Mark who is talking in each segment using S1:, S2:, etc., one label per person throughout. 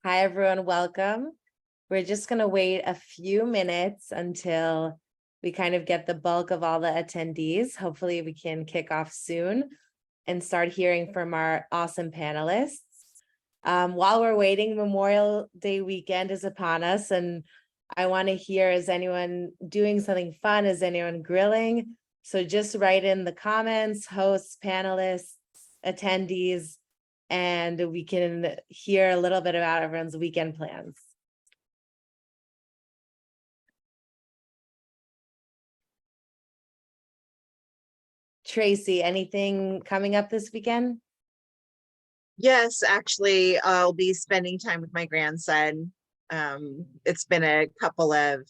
S1: Hi, everyone. Welcome. We're just going to wait a few minutes until we kind of get the bulk of all the attendees. Hopefully, we can kick off soon and start hearing from our awesome panelists. While we're waiting, Memorial Day weekend is upon us, and I want to hear, is anyone doing something fun? Is anyone grilling? So just write in the comments, hosts, panelists, attendees, and we can hear a little bit about everyone's weekend plans. Tracy, anything coming up this weekend?
S2: Yes, actually, I'll be spending time with my grandson. It's been a couple of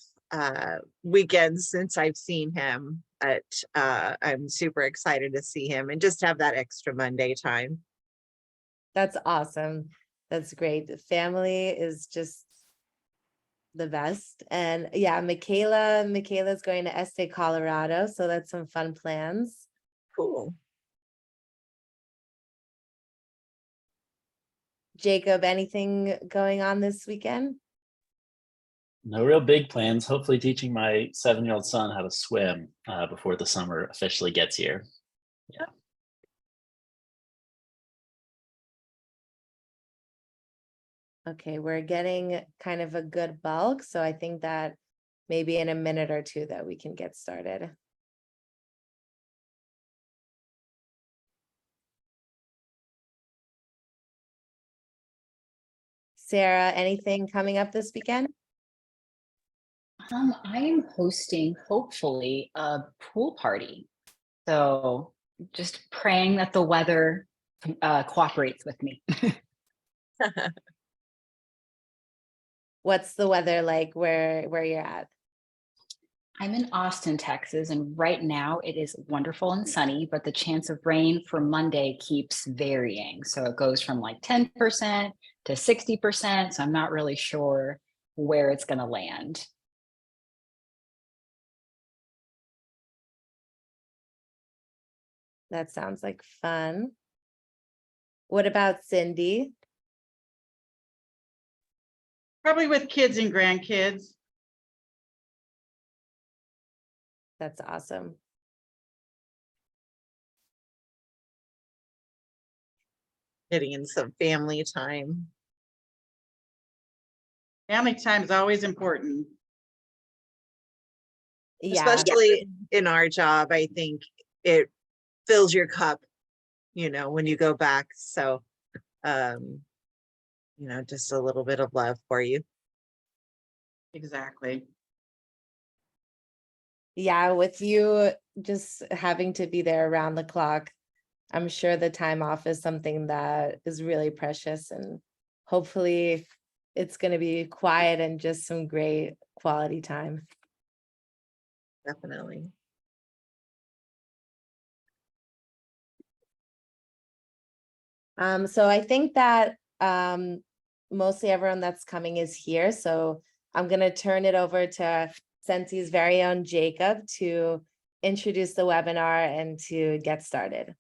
S2: weekends since I've seen him, but I'm super excited to see him and just have that extra Monday time.
S1: That's awesome. That's great. The family is just the best. And yeah, Michaela's going to Este, Colorado. So that's some fun plans.
S2: Cool.
S1: Jacob, anything going on this weekend?
S3: No real big plans. Hopefully teaching my 7-year-old son how to swim before the summer officially gets here. Yeah.
S1: Okay, we're getting kind of a good bulk. So I think that maybe in a minute or two that we can get started. Sarah, anything coming up this weekend?
S4: I am hosting, hopefully, a pool party. So just praying that the weather cooperates with me.
S1: What's the weather like where you're at?
S4: I'm in Austin, Texas, and right now it is wonderful and sunny, but the chance of rain for Monday keeps varying. So it goes from like 10% to 60%. So I'm not really sure where it's going to land.
S1: That sounds like fun. What about Cindy?
S5: Probably with kids and grandkids.
S1: That's awesome.
S2: Getting in some family time.
S5: Family time is always important.
S1: Yeah.
S2: Especially in our job, I think it fills your cup, when you go back. So, just a little bit of love for you.
S5: Exactly.
S1: Yeah, with you just having to be there around the clock, I'm sure the time off is something that is really precious, and hopefully it's going to be quiet and just some great quality time.
S2: Definitely.
S1: So I think that mostly everyone that's coming is here. So I'm going to turn it over to Sensi's very own Jacob to introduce the webinar and to get started.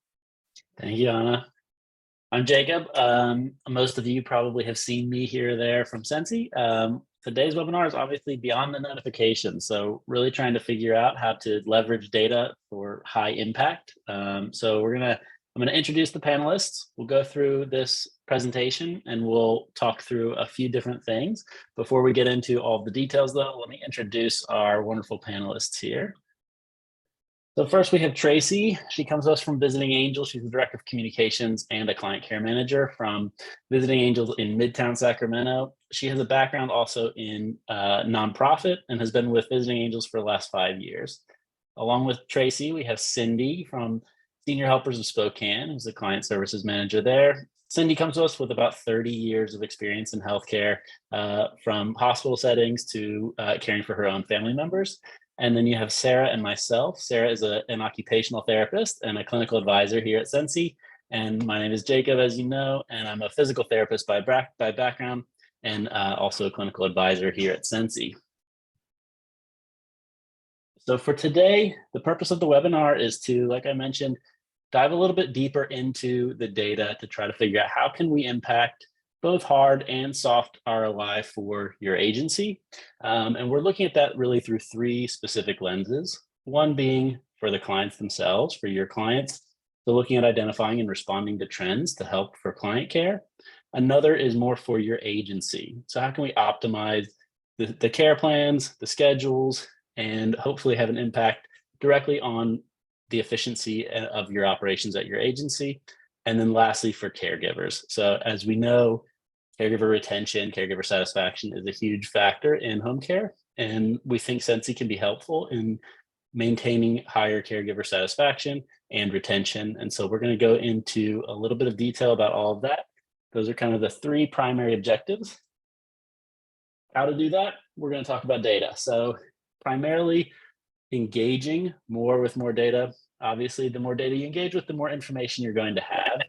S3: Thank you, Anna. I'm Jacob. Most of you probably have seen me here or there from Sensi. Today's webinar is obviously beyond the notification. So really trying to figure out how to leverage data for high impact. So I'm gonna introduce the panelists. We'll go through this presentation and we'll talk through a few different things. Before we get into all the details though, let me introduce our wonderful panelists here. So first we have Tracy. She comes to us from Visiting Angels. She's the Director of Communications and a Client Care Manager from Visiting Angels in Midtown Sacramento. She has a background also in nonprofit and has been with Visiting Angels for the last 5 years. Along with Tracy, we have Cindy from Senior Helpers of Spokane, who's the Client Services Manager there. Cindy comes to us with about 30 years of experience in healthcare, from hospital settings to caring for her own family members. And then you have Sarah and myself. Sarah is an occupational therapist and a clinical advisor here at Sensi. And my name is Jacob, as you know, and I'm a physical therapist by background and also a clinical advisor here at Sensi. So for today, the purpose of the webinar is to, like I mentioned, dive a little bit deeper into the data to try to figure out how can we impact both hard and soft ROI for your agency. And we're looking at that really through 3 specific lenses. One being for the clients themselves, for your clients. So looking at identifying and responding to trends to help for client care. Another is more for your agency. So how can we optimize the care plans, the schedules, and hopefully have an impact directly on the efficiency of your operations at your agency. And then lastly, for caregivers. So as we know, caregiver retention, caregiver satisfaction is a huge factor in home care. And we think Sensi can be helpful in maintaining higher caregiver satisfaction and retention. And so we're going to go into a little bit of detail about all of that. Those are kind of the 3 primary objectives. How to do that? We're going to talk about data. So primarily engaging more with more data. Obviously, the more data you engage with, the more information you're going to have.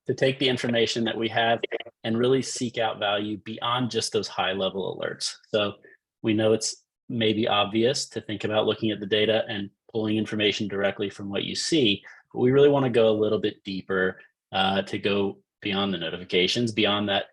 S3: To take the information that we have and really seek out value beyond just those high level alerts. So we know it's maybe obvious to think about looking at the data and pulling information directly from what you see, but we really want to go a little bit deeper to go beyond the notifications, beyond that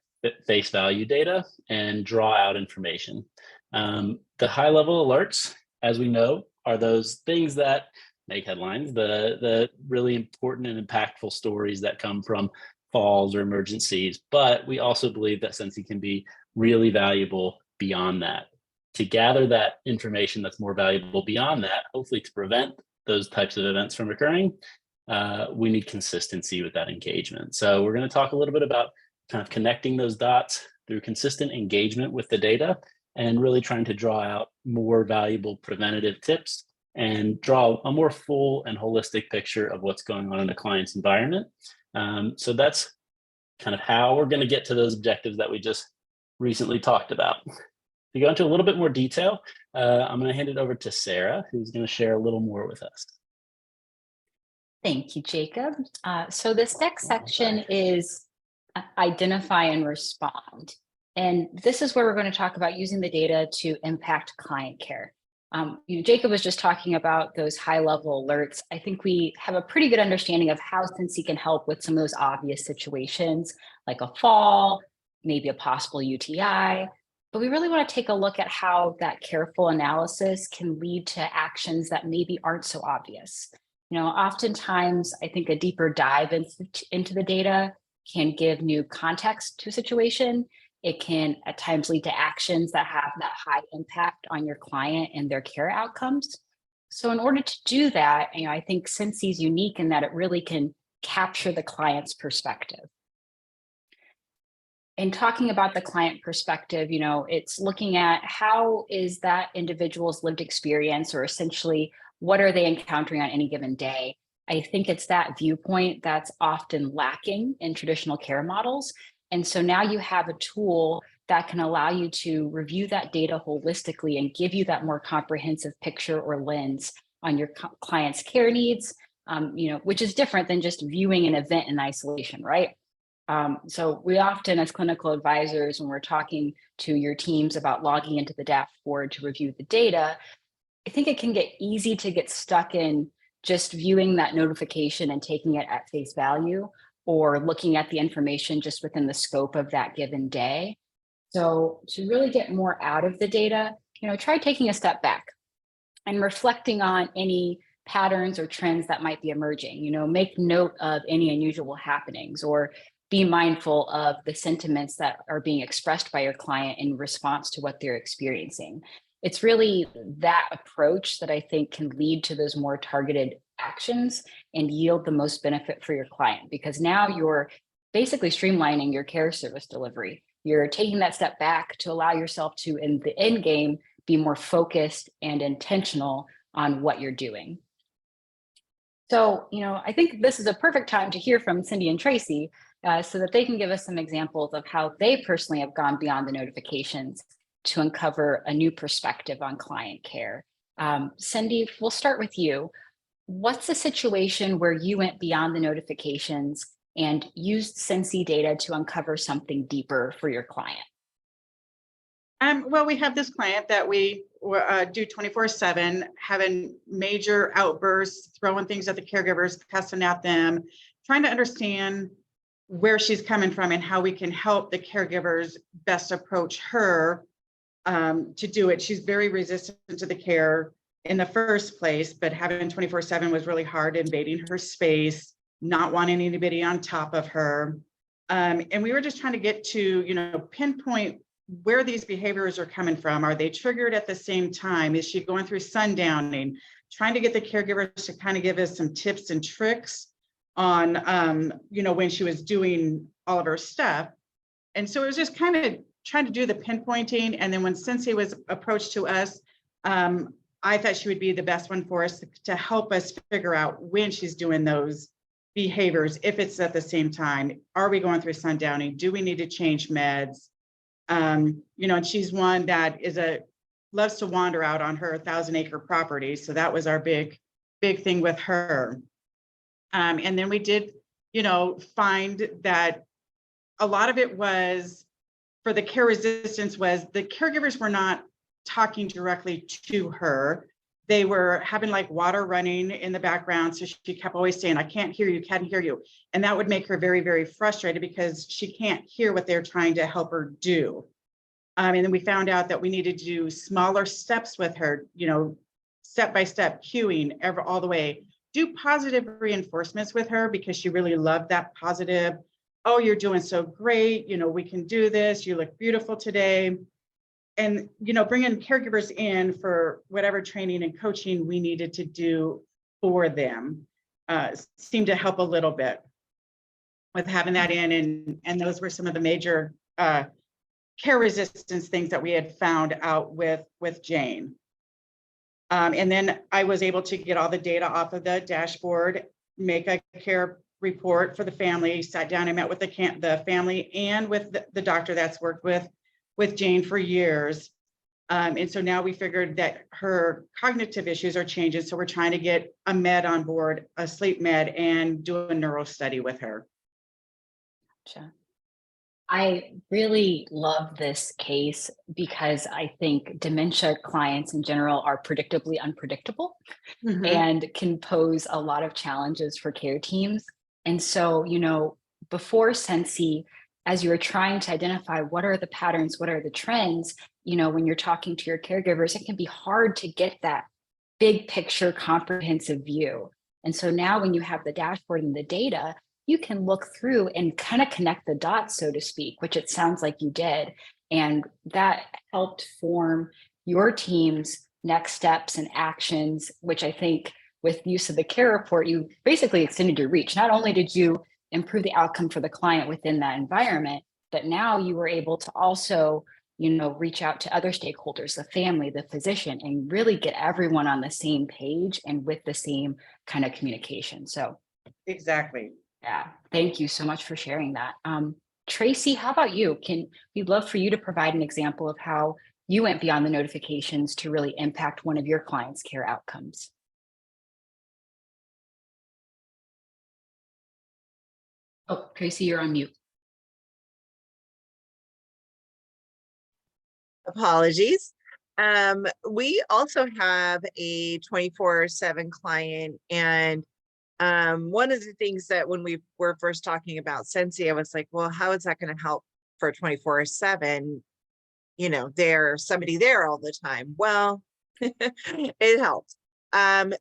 S3: face value data, and draw out information. The high level alerts, as we know, are those things that make headlines, the really important and impactful stories that come from falls or emergencies. But we also believe that Sensi can be really valuable beyond that. To gather that information that's more valuable beyond that, hopefully to prevent those types of events from occurring, we need consistency with that engagement. So we're going to talk a little bit about kind of connecting those dots through consistent engagement with the data and really trying to draw out more valuable preventative tips and draw a more full and holistic picture of what's going on in a client's environment. So that's kind of how we're going to get to those objectives that we just recently talked about. To go into a little bit more detail, I'm going to hand it over to Sarah, who's going to share a little more with us.
S4: Thank you, Jacob. So this next section is identify and respond. And this is where we're going to talk about using the data to impact client care. Jacob was just talking about those high-level alerts. I think we have a pretty good understanding of how Sensi can help with some of those obvious situations, like a fall, maybe a possible UTI. But we really want to take a look at how that careful analysis can lead to actions that maybe aren't so obvious. Oftentimes, I think a deeper dive into the data can give new context to a situation. It can at times lead to actions that have that high impact on your client and their care outcomes. So in order to do that, I think Sensi is unique in that it really can capture the client's perspective. In talking about the client perspective, it's looking at how is that individual's lived experience, or essentially what are they encountering on any given day. I think it's that viewpoint that's often lacking in traditional care models. And so now you have a tool that can allow you to review that data holistically and give you that more comprehensive picture or lens on your client's care needs, which is different than just viewing an event in isolation, right? So we often, as clinical advisors, when we're talking to your teams about logging into the dashboard to review the data, I think it can get easy to get stuck in just viewing that notification and taking it at face value, or looking at the information just within the scope of that given day. So to really get more out of the data, try taking a step back and reflecting on any patterns or trends that might be emerging. Make note of any unusual happenings, or be mindful of the sentiments that are being expressed by your client in response to what they're experiencing. It's really that approach that I think can lead to those more targeted actions and yield the most benefit for your client, because now you're basically streamlining your care service delivery. You're taking that step back to allow yourself to, in the end game, be more focused and intentional on what you're doing. So, I think this is a perfect time to hear from Cindy and Tracy so that they can give us some examples of how they personally have gone beyond the notifications to uncover a new perspective on client care. Cindy, we'll start with you. What's the situation where you went beyond the notifications and used Sensi data to uncover something deeper for your client?
S5: Well, we have this client that we do 24/7, having major outbursts, throwing things at the caregivers, cussing at them, trying to understand where she's coming from and how we can help the caregivers best approach her to do it. She's very resistant to the care in the first place, but having 24/7 was really hard, invading her space, not wanting anybody on top of her. And we were just trying to get to, you know, pinpoint where these behaviors are coming from. Are they triggered at the same time? Is she going through sundowning? Trying to get the caregivers to kind of give us some tips and tricks on, you know, when she was doing all of her stuff. And so it was just kind of trying to do the pinpointing. And then when Sensi was approached to us, I thought she would be the best one for us to help us figure out when she's doing those behaviors, if it's at the same time. Are we going through sundowning? Do we need to change meds? You know, and she's one that loves to wander out on her 1,000-acre property. So that was our big thing with her. And then we did, you know, find that a lot of it was for the care resistance was the caregivers were not talking directly to her. They were having like water running in the background. So she kept always saying, I can't hear you, can't hear you. And that would make her very, very frustrated because she can't hear what they're trying to help her do. And then we found out that we needed to do smaller steps with her, you know, step-by-step cueing all the way. Do positive reinforcements with her because she really loved that positive. Oh, you're doing so great. You know, we can do this. You look beautiful today. And, you know, bringing caregivers in for whatever training and coaching we needed to do for them seemed to help a little bit with having that in. And those were some of the major care resistance things that we had found out with Jane. And then I was able to get all the data off of the dashboard, make a care report for the family, sat down and met with the family and with the doctor that's worked with Jane for years. And so now we figured that her cognitive issues are changing. So we're trying to get a med on board, a sleep med, and do a neuro study with her.
S4: Gotcha. I really love this case because I think dementia clients in general are predictably unpredictable and can pose a lot of challenges for care teams. And so, you know, before Sensi, as you were trying to identify what are the patterns, what are the trends, you know, when you're talking to your caregivers, it can be hard to get that big picture comprehensive view. And so now when you have the dashboard and the data, you can look through and kind of connect the dots, so to speak, which it sounds like you did. And that helped form your team's next steps and actions, which I think with use of the care report, you basically extended your reach. Not only did you improve the outcome for the client within that environment, but now you were able to also, you know, reach out to other stakeholders, the family, the physician, and really get everyone on the same page and with the same kind of communication. So
S5: Exactly.
S4: yeah, thank you so much for sharing that. Tracy, how about you? We'd love for you to provide an example of how you went beyond the notifications to really impact one of your clients' care outcomes. Oh, Tracy, you're on mute.
S2: Apologies. We also have a 24/7 client, and one of the things that when we were first talking about Sensi, I was like, well, how is that going to help for 24/7? You know, there's somebody there all the time. Well, it helps.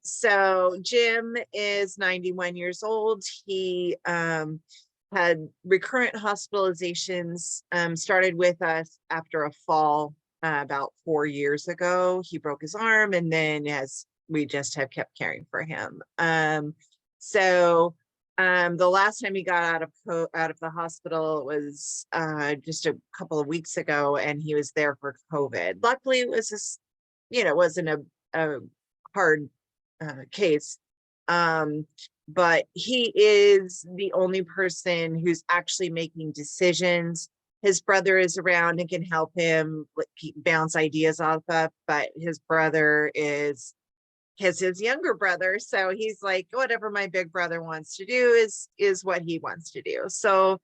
S2: So Jim is 91 years old. He had recurrent hospitalizations, started with us after a fall about 4 years ago. He broke his arm, and then we just have kept caring for him. So the last time he got out of the hospital was just a couple of weeks ago, and he was there for COVID. Luckily, it was just, you know, wasn't a hard case. But he is the only person who's actually making decisions. His brother is around and can help him bounce ideas off of, but his brother is his younger brother, so he's like, whatever my big brother wants to do is what he wants to do. So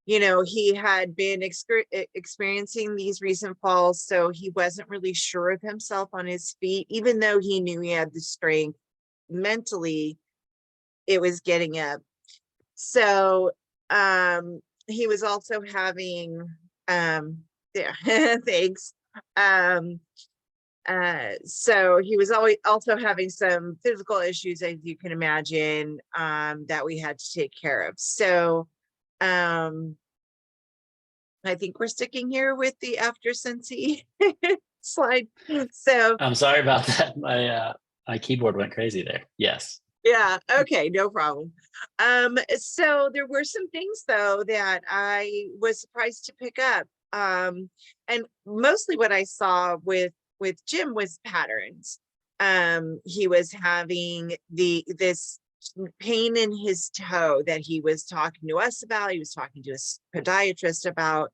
S2: you know, he had been experiencing these recent falls, so he wasn't really sure of himself on his feet, even though he knew he had the strength. Mentally, it was getting up. So he was also having yeah, thanks. So he was always also having some physical issues, as you can imagine, that we had to take care of. So I think we're sticking here with the after Sensi slide. So
S3: I'm sorry about that. My keyboard went crazy there. Yes.
S2: yeah, okay, no problem. So there were some things though that I was surprised to pick up. And mostly what I saw with Jim was patterns. He was having this pain in his toe that he was talking to us about. He was talking to his podiatrist about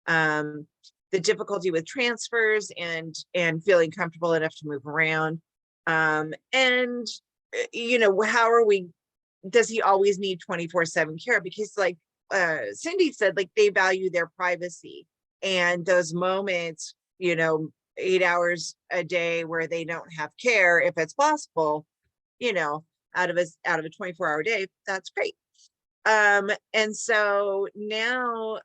S2: the difficulty with transfers and feeling comfortable enough to move around. And you know, how are we, does he always need 24/7 care? Because like Cindy said, like they value their privacy, and those moments, you know, 8 hours a day where they don't have care, if it's possible, you know, out of a 24-hour day, that's great. And so now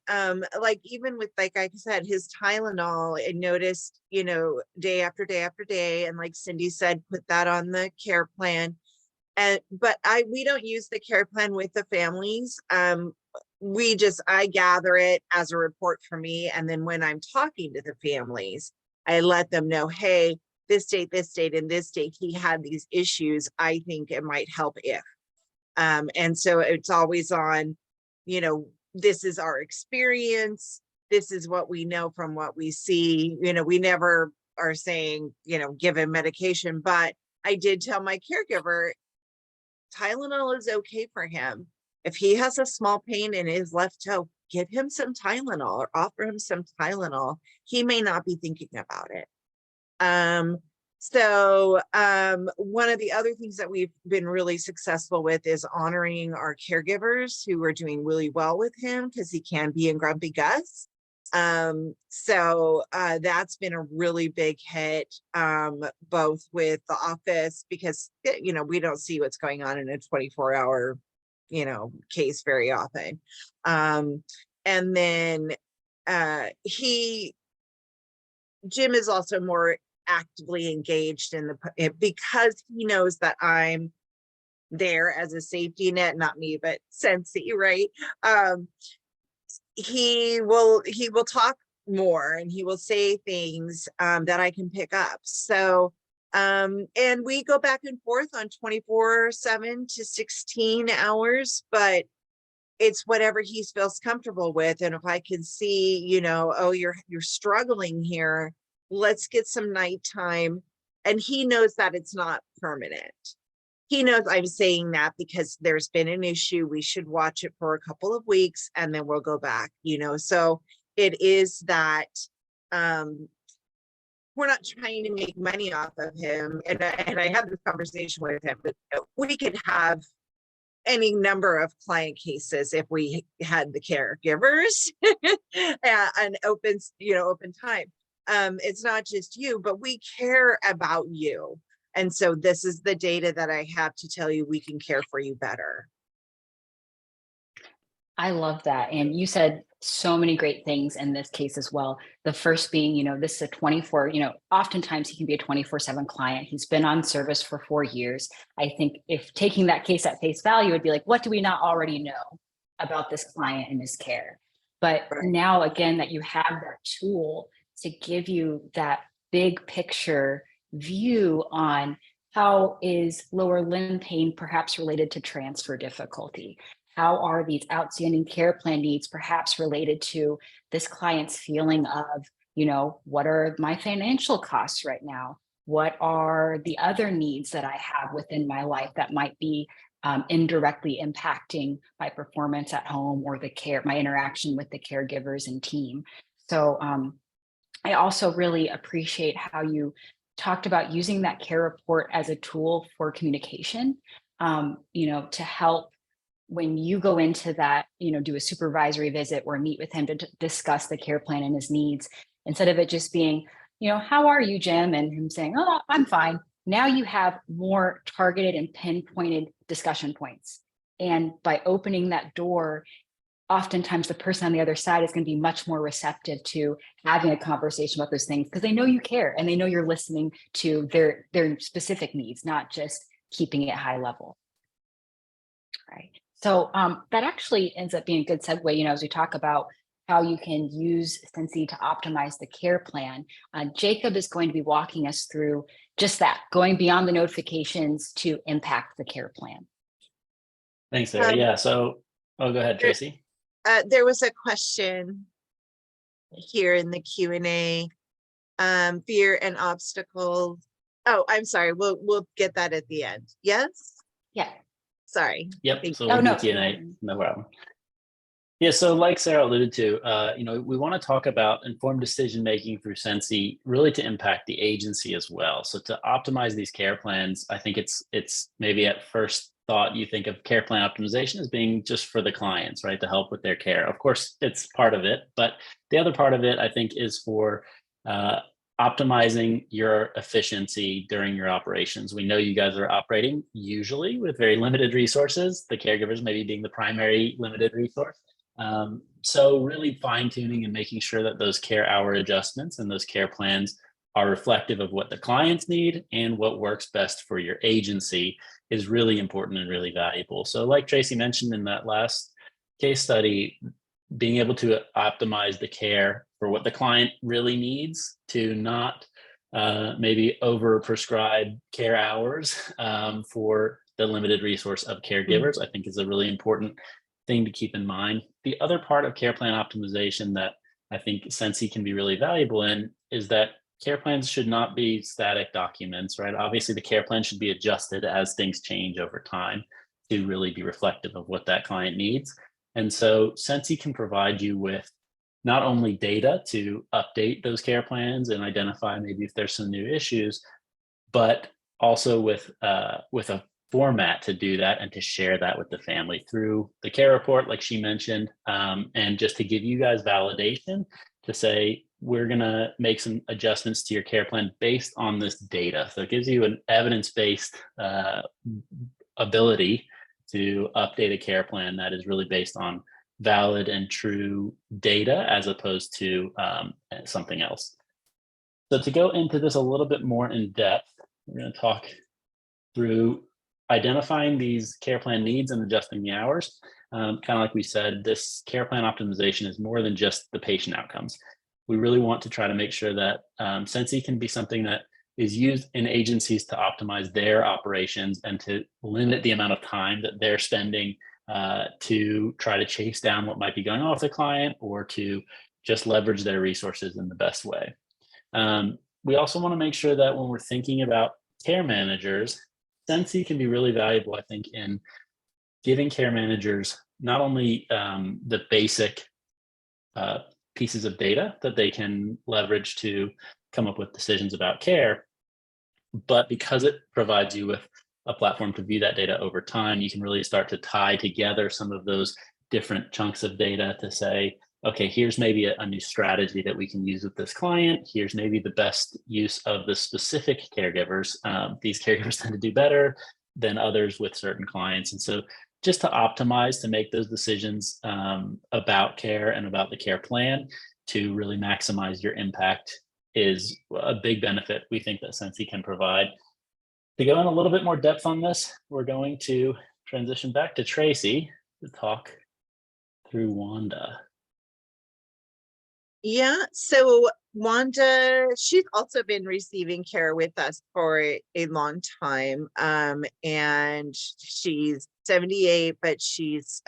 S2: like even with, like I said, his Tylenol, I noticed, you know, day after day after day, and like Cindy said, put that on the care plan. And but we don't use the care plan with the families. I gather it as a report for me, and then when I'm talking to the families, I let them know, hey, this date, and this date he had these issues. I think it might help if. And so it's always on, you know, this is our experience, this is what we know from what we see. You know, we never are saying, you know, give him medication, but I did tell my caregiver Tylenol is okay for him. If he has a small pain in his left toe, give him some Tylenol or offer him some Tylenol. He may not be thinking about it. So one of the other things that we've been really successful with is honoring our caregivers who are doing really well with him, because he can be in grumpy Gus. So that's been a really big hit, both with the office, because you know, we don't see what's going on in a 24-hour, you know, case very often. And then Jim is also more actively engaged in because he knows that I'm there as a safety net, not me, but Sensi, right? He will talk more, and he will say things that I can pick up. So and we go back and forth on 24/7 to 16 hours, but it's whatever he feels comfortable with. And if I can see, you know, oh, you're struggling here, let's get some nighttime. And he knows that it's not permanent. He knows I'm saying that because there's been an issue. We should watch it for a couple of weeks and then we'll go back, you know. So it is that we're not trying to make money off of him. And I had this conversation with him, but we could have any number of client cases if we had the caregivers and open time. It's not just you, but we care about you. And so this is the data that I have to tell you we can care for you better.
S4: I love that. And you said so many great things in this case as well. The first being, you know, this is a 24, you know, oftentimes he can be a 24/7 client. He's been on service for 4 years. I think if taking that case at face value, it'd be like, what do we not already know about this client and his care? But
S2: Right.
S4: now, again, that you have that tool to give you that big picture view on how is lower limb pain perhaps related to transfer difficulty? How are these outstanding care plan needs perhaps related to this client's feeling of, you know, what are my financial costs right now? What are the other needs that I have within my life that might be indirectly impacting my performance at home or my interaction with the caregivers and team? So I also really appreciate how you talked about using that care report as a tool for communication, you know, to help when you go into that, you know, do a supervisory visit or meet with him to discuss the care plan and his needs, instead of it just being, you know, how are you, Jim? And him saying, oh, I'm fine. Now you have more targeted and pinpointed discussion points. And by opening that door, oftentimes the person on the other side is going to be much more receptive to having a conversation about those things because they know you care and they know you're listening to their specific needs, not just keeping it high level. Right. So that actually ends up being a good segue, you know, as we talk about how you can use Sensi to optimize the care plan. Jacob is going to be walking us through just that, going beyond the notifications to impact the care plan.
S3: Thanks, Sarah. Yeah. So, go ahead,
S2: there-
S3: Tracy.
S2: There was a question here in the Q&A, fear and obstacles. Oh, I'm sorry. We'll get that at the end. Yes.
S4: Yeah.
S2: Sorry.
S3: Yep.
S2: Thank
S3: So
S2: you.
S3: we'll
S4: no.
S3: do Q&A. No problem. Yeah. So, like Sarah alluded to, you know, we want to talk about informed decision making through Sensi, really to impact the agency as well. So to optimize these care plans, I think it's maybe at first thought you think of care plan optimization as being just for the clients, right, to help with their care. Of course, it's part of it, but the other part of it, I think, is for optimizing your efficiency during your operations. We know you guys are operating usually with very limited resources, the caregivers maybe being the primary limited resource. So really fine tuning and making sure that those care hour adjustments and those care plans are reflective of what the clients need and what works best for your agency is really important and really valuable. So like Tracy mentioned in that last case study, being able to optimize the care for what the client really needs to not maybe over prescribe care hours for the limited resource of caregivers, I think is a really important thing to keep in mind. The other part of care plan optimization that I think Sensi can be really valuable in is that care plans should not be static documents, right? Obviously, the care plan should be adjusted as things change over time to really be reflective of what that client needs. And so Sensi can provide you with not only data to update those care plans and identify maybe if there's some new issues, but also with a format to do that and to share that with the family through the care report, like she mentioned, and just to give you guys validation to say, we're going to make some adjustments to your care plan based on this data. So it gives you an evidence-based ability to update a care plan that is really based on valid and true data as opposed to something else. So to go into this a little bit more in depth, we're going to talk through identifying these care plan needs and adjusting the hours. Kind of like we said, this care plan optimization is more than just the patient outcomes. We really want to try to make sure that Sensi can be something that is used in agencies to optimize their operations and to limit the amount of time that they're spending to try to chase down what might be going on with the client or to just leverage their resources in the best way. We also want to make sure that when we're thinking about care managers, Sensi can be really valuable, I think, in giving care managers not only the basic pieces of data that they can leverage to come up with decisions about care, but because it provides you with a platform to view that data over time, you can really start to tie together some of those different chunks of data to say, okay, here's maybe a new strategy that we can use with this client. Here's maybe the best use of the specific caregivers. These caregivers tend to do better than others with certain clients. And so just to optimize, to make those decisions about care and about the care plan to really maximize your impact is a big benefit we think that Sensi can provide. To go in a little bit more depth on this, we're going to transition back to Tracy to talk through Wanda.
S2: Yeah, so Wanda, she's also been receiving care with us for a long time. And she's 78, but she's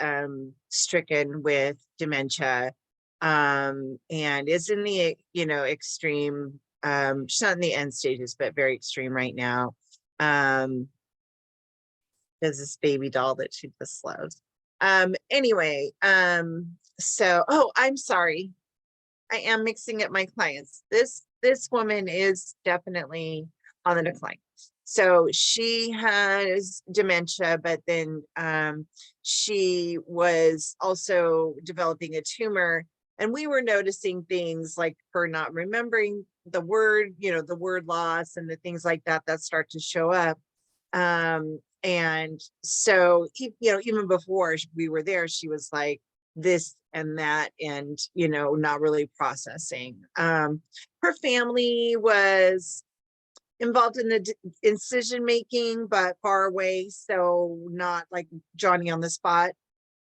S2: stricken with dementia. And is in the, extreme, she's not in the end stages, but very extreme right now. There's this baby doll that she just loves. Anyway, so, oh, I'm sorry. I am mixing up my clients. This woman is definitely on the decline. So she has dementia, but then she was also developing a tumor. And we were noticing things like her not remembering the word, the word loss and the things like that start to show up. And so, even before we were there, she was like this and that, and, not really processing. Her family was involved in the decision making, but far away. So not like Johnny on the spot.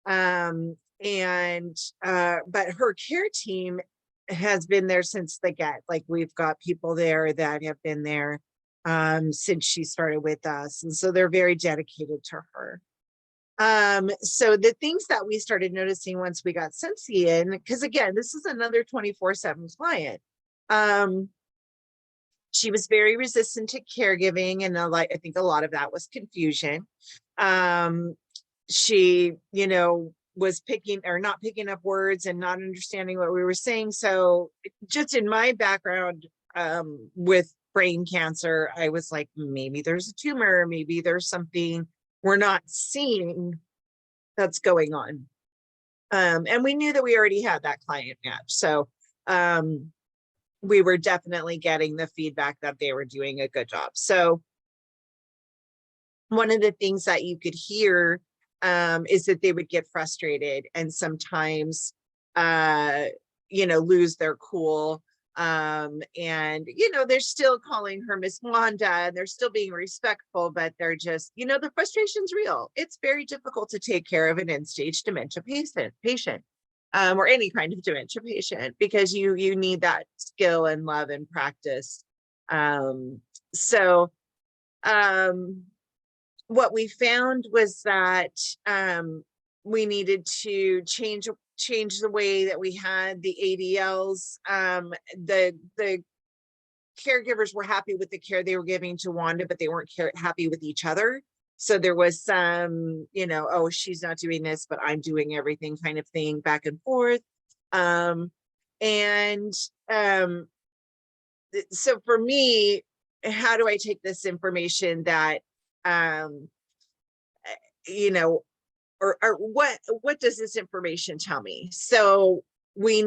S2: But her care team has been there since the get. Like, we've got people there that have been there since she started with us, and so they're very dedicated to her. So the things that we started noticing once we got Sensi in, because again, this is another 24/7 client. She was very resistant to caregiving, and I think a lot of that was confusion. She, was not picking up words and not understanding what we were saying. So just in my background with brain cancer, I was like, maybe there's a tumor, maybe there's something we're not seeing that's going on. And we knew that we already had that client match. So we were definitely getting the feedback that they were doing a good job. So one of the things that you could hear is that they would get frustrated and sometimes, lose their cool. And, they're still calling her Miss Wanda, and they're still being respectful, but they're just, the frustration's real. It's very difficult to take care of an end-stage dementia patient. Or any kind of dementia patient, because you need that skill and love and practice. What we found was that we needed to change the way that we had the ADLs. The caregivers were happy with the care they were giving to Wanda, but they weren't happy with each other. So there was some, oh, she's not doing this, but I'm doing everything kind of thing, back and forth. So for me, how do I take this information that, or what does this information tell me? So we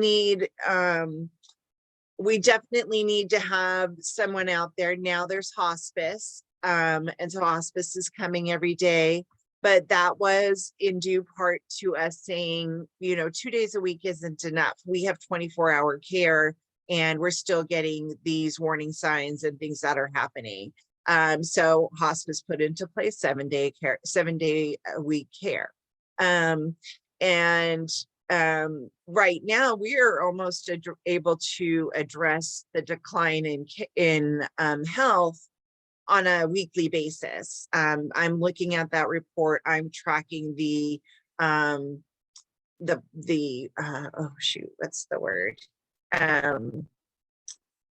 S2: definitely need to have someone out there. Now there's hospice. And so hospice is coming every day, but that was in due part to us saying, 2 days a week isn't enough. We have 24-hour care, and we're still getting these warning signs and things that are happening. So hospice put into place 7-day a week care. Right now we are almost able to address the decline in health on a weekly basis. I'm looking at that report. I'm tracking what's the word?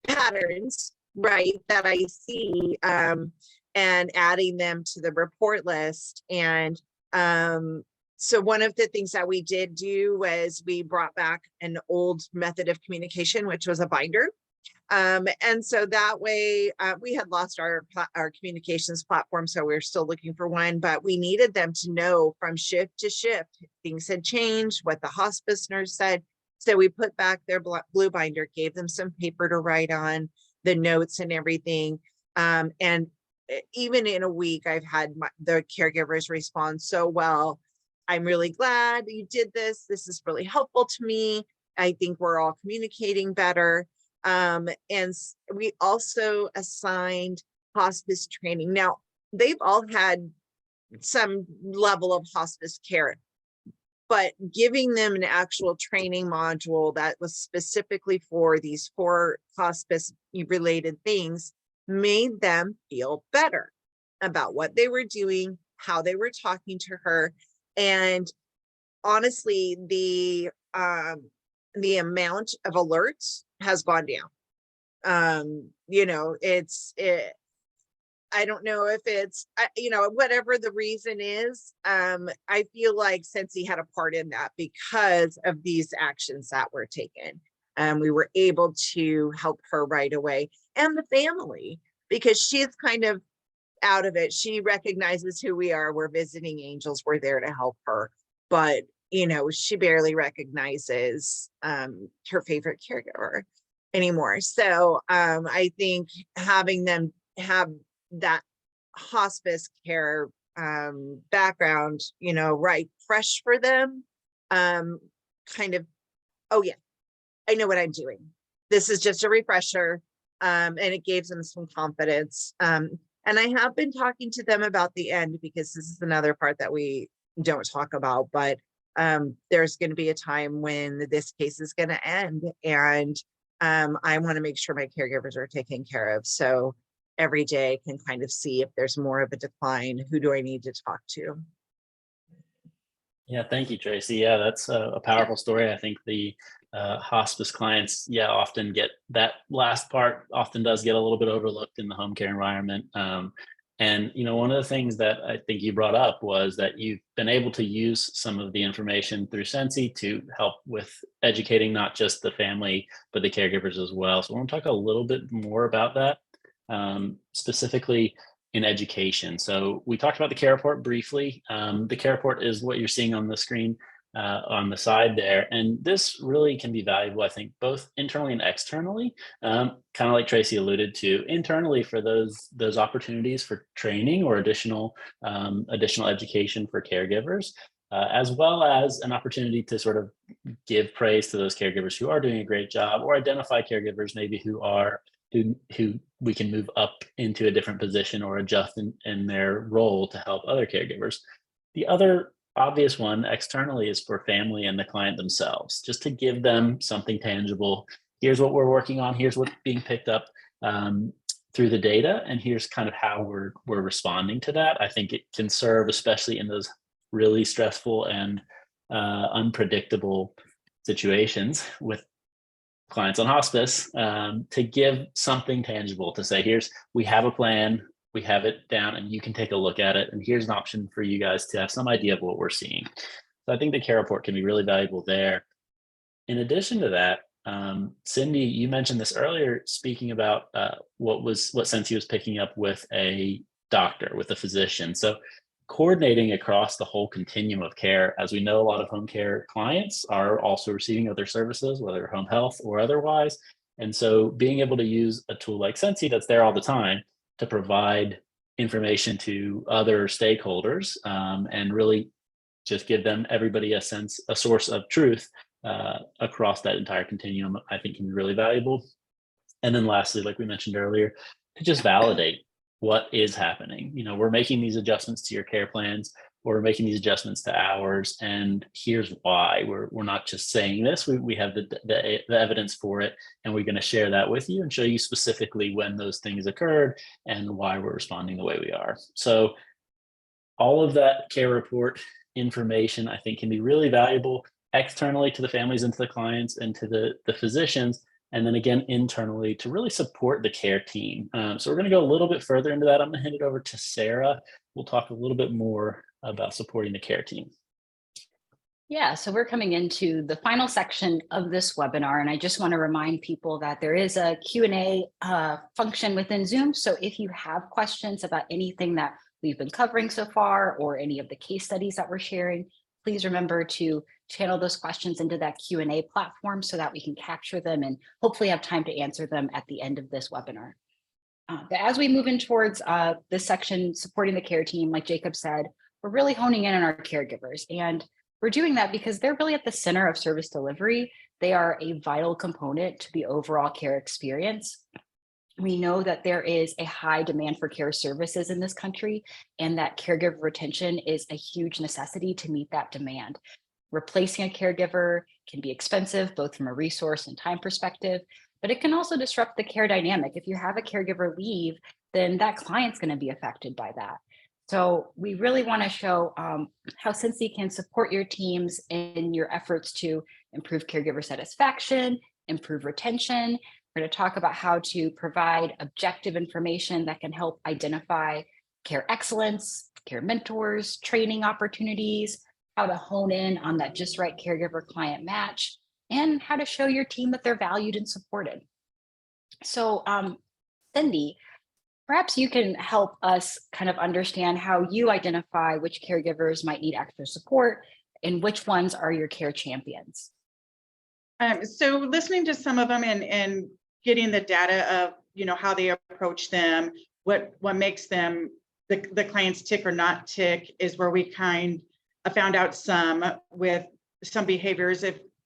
S2: Patterns, right, that I see, and adding them to the report list. And so one of the things that we did do was we brought back an old method of communication, which was a binder. And so that way we had lost our communications platform, so we're still looking for one, but we needed them to know from shift to shift, things had changed, what the hospice nurse said. So we put back their blue binder, gave them some paper to write on, the notes and everything. And even in a week, I've had the caregivers respond so well. I'm really glad you did this. This is really helpful to me. I think we're all communicating better. And we also assigned hospice training. Now, they've all had some level of hospice care, but giving them an actual training module that was specifically for these 4 hospice related things made them feel better about what they were doing, how they were talking to her. And honestly, the amount of alerts has gone down. I don't know if it's, whatever the reason is, I feel like Sensi had a part in that because of these actions that were taken. We were able to help her right away, and the family, because she's kind of out of it. She recognizes who we are. We're visiting angels. We're there to help her. But, she barely recognizes her favorite caregiver anymore. So I think having them have that hospice care background, right, fresh for them, kind of, oh yeah, I know what I'm doing. This is just a refresher. And it gave them some confidence. And I have been talking to them about the end, because this is another part that we don't talk about, but there's going to be a time when this case is going to end, and I want to make sure my caregivers are taken care of. So every day I can kind of see if there's more of a decline, who do I need to talk to?
S3: Yeah, thank you, Tracy. Yeah, that's a powerful story. I think the hospice clients, often get that last part, often does get a little bit overlooked in the home care environment. And one of the things that I think you brought up was that you've been able to use some of the information through Sensi to help with educating not just the family, but the caregivers as well. So I want to talk a little bit more about that, specifically in education. So we talked about the care report briefly. The care report is what you're seeing on the screen on the side there. And this really can be valuable, I think, both internally and externally, kind of like Tracy alluded to, internally for those opportunities for training or additional education for caregivers, as well as an opportunity to sort of give praise to those caregivers who are doing a great job, or identify caregivers maybe who we can move up into a different position or adjust in their role to help other caregivers. The other obvious one externally is for family and the client themselves, just to give them something tangible. Here's what we're working on. Here's what's being picked up through the data, and here's kind of how we're responding to that. I think it can serve, especially in those really stressful and unpredictable situations with clients on hospice, to give something tangible, to say, we have a plan, we have it down, and you can take a look at it, and here's an option for you guys to have some idea of what we're seeing. So I think the care report can be really valuable there. In addition to that, Cindy, you mentioned this earlier, speaking about what Sensi was picking up with a doctor, with a physician. So coordinating across the whole continuum of care, as we know, a lot of home care clients are also receiving other services, whether home health or otherwise. And so being able to use a tool like Sensi that's there all the time to provide information to other stakeholders, and really just give everybody a source of truth across that entire continuum, I think can be really valuable. And then lastly, like we mentioned earlier, to just validate what is happening. We're making these adjustments to your care plans, or we're making these adjustments to ours, and here's why. We're not just saying this, we have the evidence for it, and we're going to share that with you and show you specifically when those things occurred and why we're responding the way we are. So all of that care report information, I think, can be really valuable externally to the families and to the clients and to the physicians, and then again internally to really support the care team. So we're going to go a little bit further into that. I'm going to hand it over to Sarah. We'll talk a little bit more about supporting the care team.
S4: Yeah, so we're coming into the final section of this webinar, and I just want to remind people that there is a Q&A function within Zoom. So if you have questions about anything that we've been covering so far, or any of the case studies that we're sharing, please remember to channel those questions into that Q&A platform so that we can capture them and hopefully have time to answer them at the end of this webinar. But as we move in towards this section, supporting the care team, like Jacob said, we're really honing in on our caregivers. And we're doing that because they're really at the center of service delivery. They are a vital component to the overall care experience. We know that there is a high demand for care services in this country, and that caregiver retention is a huge necessity to meet that demand. Replacing a caregiver can be expensive, both from a resource and time perspective, but it can also disrupt the care dynamic. If you have a caregiver leave, then that client's going to be affected by that. So we really want to show how Sensi can support your teams in your efforts to improve caregiver satisfaction, improve retention. We're going to talk about how to provide objective information that can help identify care excellence, care mentors, training opportunities, how to hone in on that just right caregiver client match, and how to show your team that they're valued and supported. So Cindy, perhaps you can help us kind of understand how you identify which caregivers might need extra support and which ones are your care champions.
S5: So listening to some of them and getting the data of, how they approach them, what makes them the client's tick or not tick is where we found out some with some behaviors.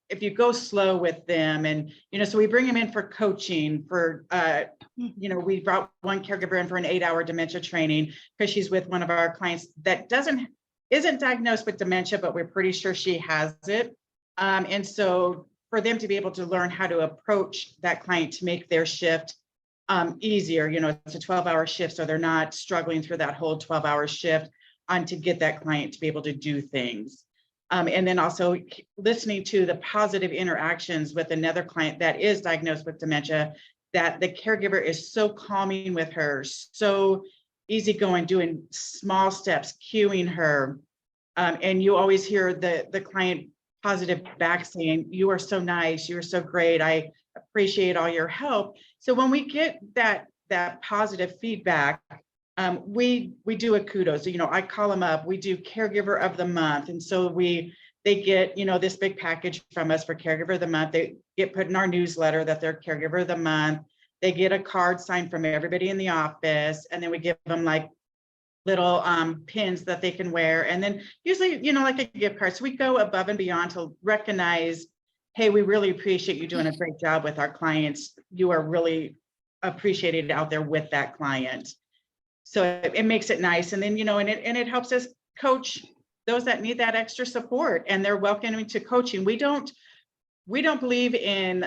S5: If you go slow with them, and so we bring them in for coaching for we brought one caregiver in for an 8-hour dementia training because she's with one of our clients that isn't diagnosed with dementia, but we're pretty sure she has it. And so for them to be able to learn how to approach that client to make their shift easier, it's a 12-hour shift, so they're not struggling through that whole 12-hour shift to get that client to be able to do things. And then also listening to the positive interactions with another client that is diagnosed with dementia, that the caregiver is so calming with her, so easygoing, doing small steps, cueing her. And you always hear the client positive back saying, "You are so nice, you are so great, I appreciate all your help." So when we get that positive feedback, we do a kudos. I call them up. We do caregiver of the month, and so they get this big package from us for caregiver of the month. They get put in our newsletter that they're caregiver of the month. They get a card signed from everybody in the office, and then we give them like little pins that they can wear, and then usually like a gift card. So we go above and beyond to recognize, hey, we really appreciate you doing a great job with our clients. You are really appreciated out there with that client. So it makes it nice. And then, and it helps us coach those that need that extra support, and they're welcoming to coaching. We don't believe in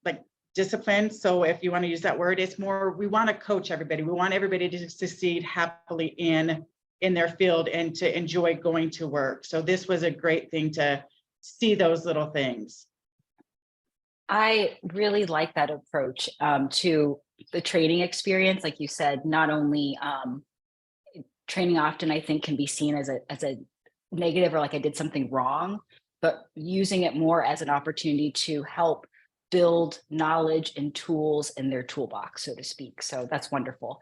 S5: like discipline. So if you want to use that word, it's more, we want to coach everybody. We want everybody to succeed happily in their field and to enjoy going to work. So this was a great thing to see those little things.
S4: I really like that approach to the training experience. Like you said, not only training often I think can be seen as a negative or like I did something wrong, but using it more as an opportunity to help build knowledge and tools in their toolbox, so to speak. So that's wonderful.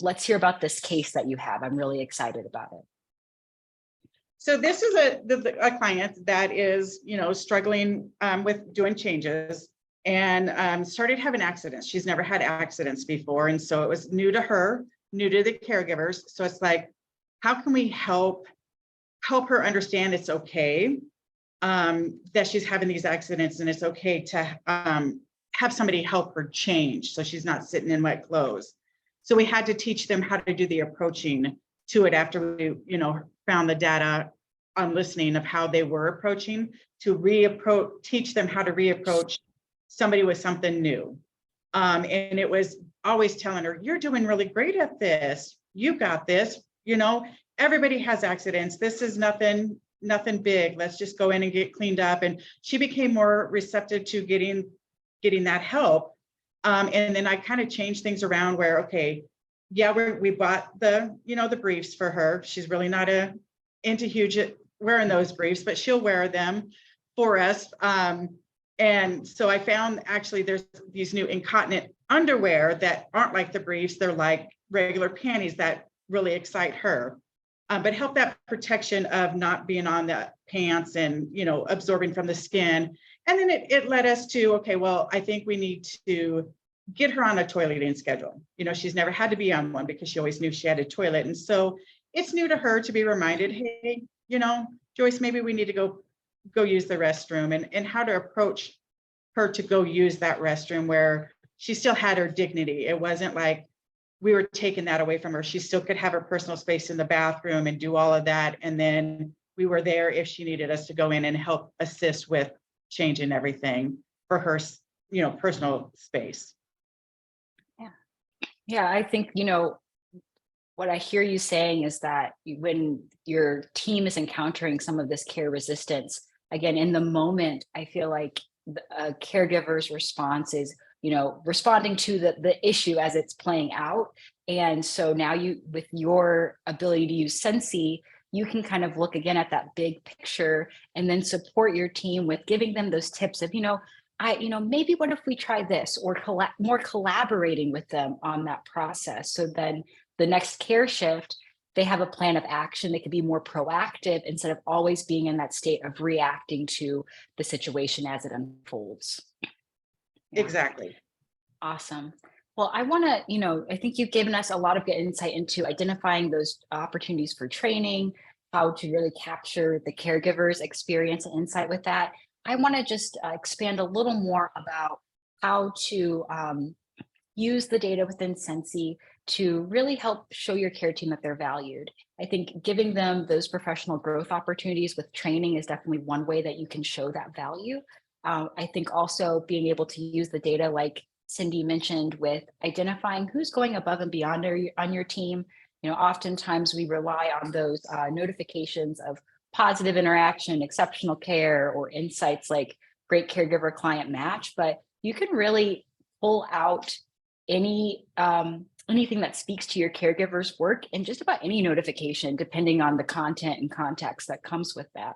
S4: Let's hear about this case that you have. I'm really excited about it.
S5: So this is a client that is, struggling with doing changes and started having accidents. She's never had accidents before. And so it was new to her, new to the caregivers. So it's like, how can we help her understand it's okay that she's having these accidents, and it's okay to have somebody help her change so she's not sitting in wet clothes. So we had to teach them how to do the approaching to it after we, found the data on listening of how they were approaching, to teach them how to reapproach somebody with something new. And it was always telling her, "You're doing really great at this. You got this. Everybody has accidents. This is nothing big. Let's just go in and get cleaned up." And she became more receptive to getting that help. And then I kind of changed things around where, okay, yeah, we bought the briefs for her. She's really not into huge wearing those briefs, but she'll wear them for us. And so I found actually there's these new incontinent underwear that aren't like the briefs. They're like regular panties that really excite her. But help that protection of not being on the pants and, absorbing from the skin. And then it led us to, okay, well, I think we need to get her on a toileting schedule. She's never had to be on one because she always knew she had a toilet. And so it's new to her to be reminded, hey, Joyce, maybe we need to go use the restroom, and how to approach her to go use that restroom where she still had her dignity. It wasn't like we were taking that away from her. She still could have her personal space in the bathroom and do all of that. And then we were there if she needed us to go in and help assist with changing everything for her, personal space.
S4: Yeah, I think, what I hear you saying is that when your team is encountering some of this care resistance, again, in the moment, I feel like a caregiver's response is, responding to the issue as it's playing out. And so now with your ability to use Sensi, you can kind of look again at that big picture and then support your team with giving them those tips of, maybe what if we try this, or more collaborating with them on that process. So then the next care shift, they have a plan of action. They can be more proactive instead of always being in that state of reacting to the situation as it unfolds. Yeah.
S5: Exactly.
S4: Awesome. Well, I want to, I think you've given us a lot of good insight into identifying those opportunities for training, how to really capture the caregiver's experience and insight with that. I want to just expand a little more about how to use the data within Sensi to really help show your care team that they're valued. I think giving them those professional growth opportunities with training is definitely one way that you can show that value. I think also being able to use the data like Cindy mentioned with identifying who's going above and beyond on your team. Oftentimes we rely on those notifications of positive interaction, exceptional care, or insights like great caregiver client match, but you can really pull out anything that speaks to your caregiver's work and just about any notification, depending on the content and context that comes with that.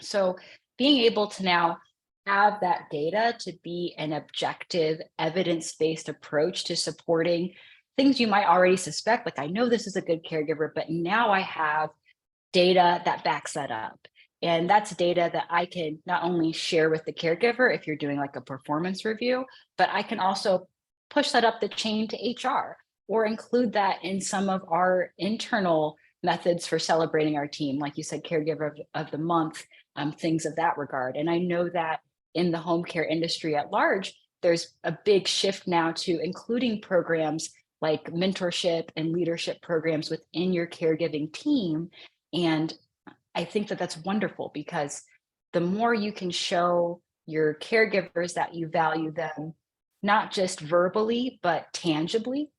S4: So being able to now have that data to be an objective, evidence-based approach to supporting things you might already suspect, like I know this is a good caregiver, but now I have data that backs that up. And that's data that I can not only share with the caregiver if you're doing like a performance review, but I can also push that up the chain to HR or include that in some of our internal methods for celebrating our team. Like you said, caregiver of the month, things of that regard. And I know that in the home care industry at large, there's a big shift now to including programs like mentorship and leadership programs within your caregiving team. And I think that that's wonderful because the more you can show your caregivers that you value them, not just verbally, but tangibly,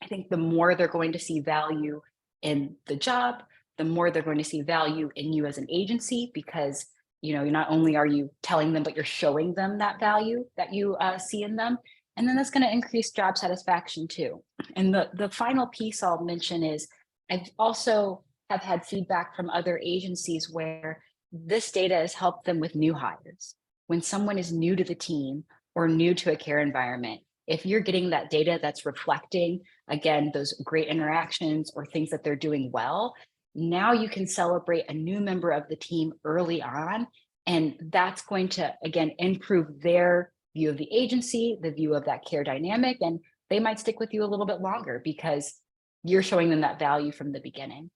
S4: I think the more they're going to see value in the job, the more they're going to see value in you as an agency, because you're not only are you telling them, but you're showing them that value that you see in them. And then that's going to increase job satisfaction too. And the final piece I'll mention is I've also have had feedback from other agencies where this data has helped them with new hires. When someone is new to the team or new to a care environment, if you're getting that data that's reflecting, again, those great interactions or things that they're doing well, now you can celebrate a new member of the team early on. And that's going to, again, improve their view of the agency, the view of that care dynamic, and they might stick with you a little bit longer because you're showing them that value from the beginning.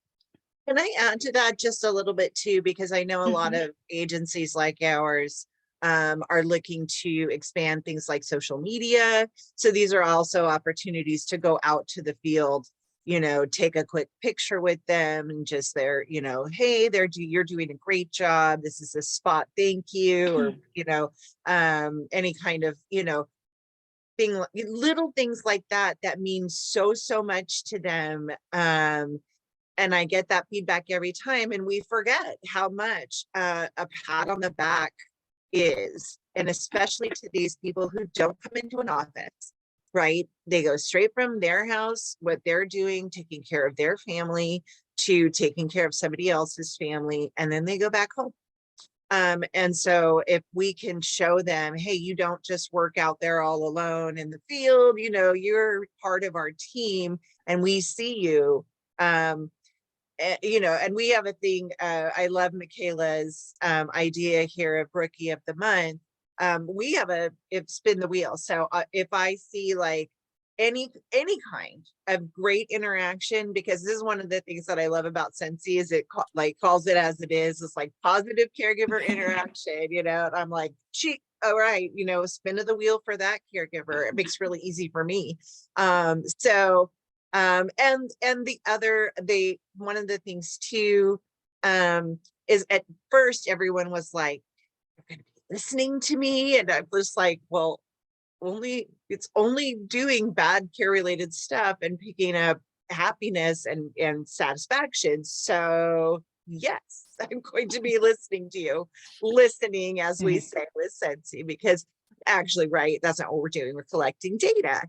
S2: Can I add to that just a little bit too, because I know a lot of agencies like ours are looking to expand things like social media. So these are also opportunities to go out to the field, take a quick picture with them and just hey, you're doing a great job. This is a spot. Thank you. Or, any kind of, thing, little things like that, that means so much to them. And I get that feedback every time, and we forget how much a pat on the back is, and especially to these people who don't come into an office, right? They go straight from their house, what they're doing, taking care of their family, to taking care of somebody else's family, and then they go back home. And so if we can show them, hey, you don't just work out there all alone in the field, you're part of our team and we see you. And we have a thing, I love Michaela's idea here of Rookie of the Month. We have it's spin the wheel. So if I see like any kind of great interaction, because this is one of the things that I love about Sensi, is it calls it as it is. It's like positive caregiver interaction, and I'm like, all right, spin of the wheel for that caregiver. It makes it really easy for me. And one of the things too, is at first everyone was like, you're going to be listening to me. And I was like, well, it's only doing bad care related stuff and picking up happiness and satisfaction. So yes, I'm going to be listening to you, as we say with Sensi, because actually, right, that's not what we're doing. We're collecting data.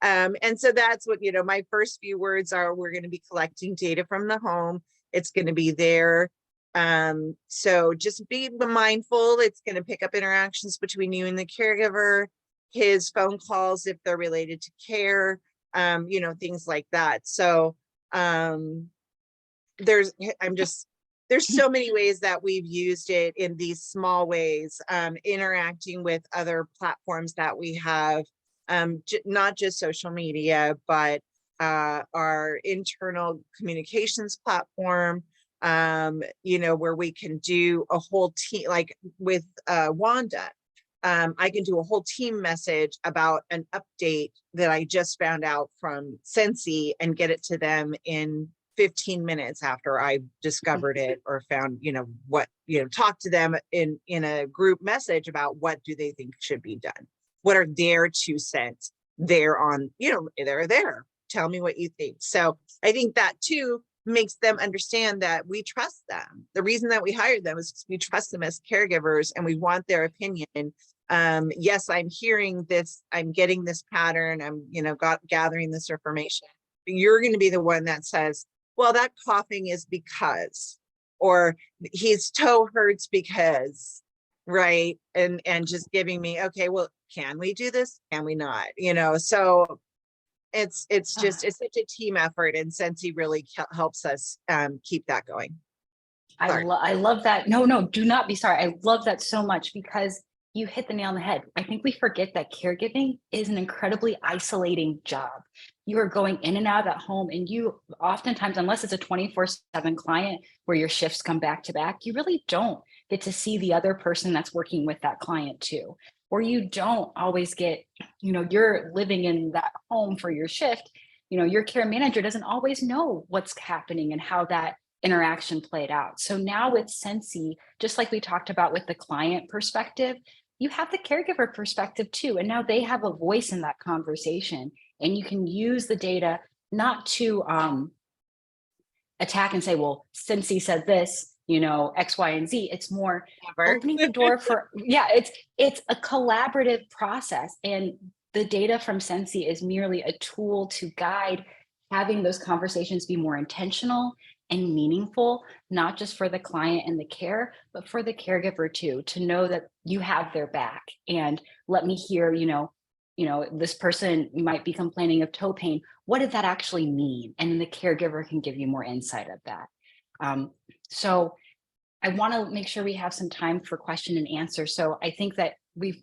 S2: And so that's what, my first few words are, we're going to be collecting data from the home. It's going to be there. So just be mindful. It's going to pick up interactions between you and the caregiver, his phone calls, if they're related to care, things like that. So, there's so many ways that we've used it in these small ways, interacting with other platforms that we have, not just social media, but our internal communications platform, where we can do a whole team, like with Wanda. I can do a whole team message about an update that I just found out from Sensi and get it to them in 15 minutes after I discovered it or found, talk to them in a group message about what do they think should be done. What are their 2 cents? They're on, they're there. Tell me what you think. So I think that too makes them understand that we trust them. The reason that we hired them is we trust them as caregivers and we want their opinion. Yes, I'm hearing this, I'm getting this pattern, I'm, gathering this information. But you're going to be the one that says, well, that coughing is because, or his toe hurts because, right? And just giving me, okay, well, can we do this? Can we not? So it's such a team effort, and Sensi really helps us keep that going.
S4: I love that. No, do not be sorry. I love that so much because you hit the nail on the head. I think we forget that caregiving is an incredibly isolating job. You are going in and out of that home, and you oftentimes, unless it's a 24/7 client where your shifts come back to back, you really don't get to see the other person that's working with that client too. Or you don't always get, you're living in that home for your shift. Your care manager doesn't always know what's happening and how that interaction played out. So now with Sensi, just like we talked about with the client perspective, you have the caregiver perspective too. And now they have a voice in that conversation, and you can use the data not to attack and say, well, Sensi said this, X, Y, and Z. It's more opening the door for, it's a collaborative process. And the data from Sensi is merely a tool to guide having those conversations be more intentional and meaningful, not just for the client and the care, but for the caregiver too, to know that you have their back. And let me hear, this person might be complaining of toe pain. What did that actually mean? And the caregiver can give you more insight of that. So I want to make sure we have some time for question and answer. So I think that we've